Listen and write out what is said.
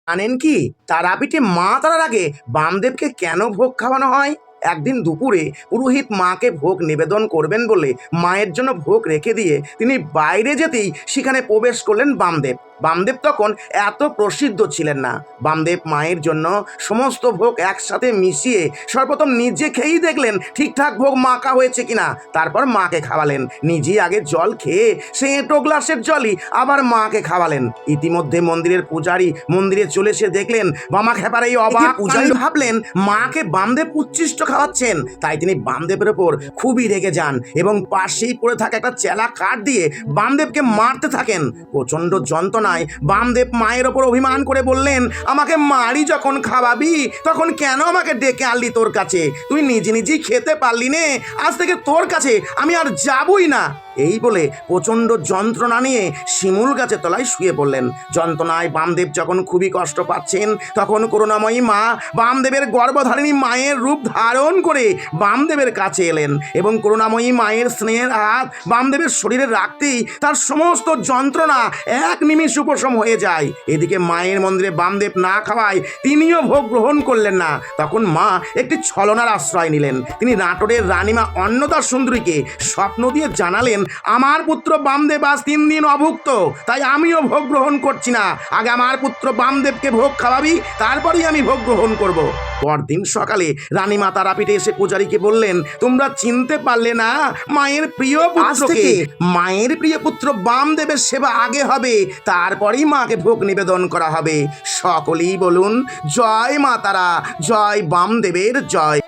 জানেন কি তারাপীঠে মা তারার আগে বামদেবকে কেন ভোগ খাওয়ানো হয়? একদিন দুপুরে পুরোহিত মাকে ভোগ নিবেদন করবেন বলে মায়ের জন্য ভোগ রেখে দিয়ে তিনি বাইরে যেতেই সেখানে প্রবেশ করলেন বামদেব। বামদেব তখন এত প্রসিদ্ধ ছিলেন না। বামদেব মায়ের জন্য সমস্ত ভোগ একসাথে মিশিয়ে সর্বপ্রথম নিজে খেয়েই দেখলেন ঠিকঠাক ভোগ মাখা হয়েছে কিনা, তারপর মাকে খাওয়ালেন। নিজেই আগে জল খেয়ে সে এঁটো গ্লাসের জলই আবার মাকে খাওয়ালেন। ইতিমধ্যে মন্দিরের পূজারী মন্দিরে চলে এসে দেখলেন বামা খেপার এই অবাক। পূজারী ভাবলেন মাকে বামদেব উচ্ছিষ্ট খাওয়াচ্ছেন, তাই তিনি বামদেবের ওপর খুবই রেগে যান এবং পাশেই পড়ে থাকা একটা চেলা কাঠ দিয়ে বামদেবকে মারতে থাকেন। প্রচন্ড যন্ত্রণায় বামদেব মায়ের ওপর অভিমান করে বললেন, আমাকে মারি যখন খাওয়াবি তখন কেন আমাকে ডেকে আনলি তোর কাছে? তুই নিজে নিজেই খেতে পারলি নে, আজ থেকে তোর কাছে আমি আর যাবই না। এই বলে প্রচন্ড যন্ত্রণা নিয়ে শিমুল গাছের তলায় শুয়ে পড়লেন। যন্ত্রণায় বামদেব যখন খুবই কষ্ট পাচ্ছেন তখন করুণাময়ী মা বামদেবের গর্ভধারিণী মায়ের রূপ ধারণ করে বামদেবের কাছে এলেন এবং করুণাময়ী মায়ের স্নেহের হাত বামদেবের শরীরে রাখতেই তার সমস্ত যন্ত্রণা এক নিমিষ উপশম হয়ে যায়। এদিকে মায়ের মন্দিরে বামদেব না খাওয়ায় তিনিও ভোগ গ্রহণ করলেন না। তখন মা একটি ছলনার আশ্রয় নিলেন। তিনি নাটোরের রানীমা অন্নদা সুন্দরীকে স্বপ্ন দিয়ে জানালেন, আমার পুত্র বামদেব আজ 3 দিন অভুক্ত, তাই আমিও ভোগ গ্রহণ করছি না। আগে আমার পুত্র বামদেবকে ভোগ খাওয়াবি, তারপরেই আমি ভোগ গ্রহণ করব। পরদিন সকালে রানীমা তারাপীঠে এসে পূজারীকে বললেন, তোমরা চিনতে পারলে না মায়ের প্রিয় পুত্রকে? মায়ের প্রিয় পুত্র বামদেবের সেবা আগে হবে, তারপরেই মাকে ভোগ নিবেদন করা হবে। সকলেই বলুন জয় মা তারা, জয় বামদেবের জয়।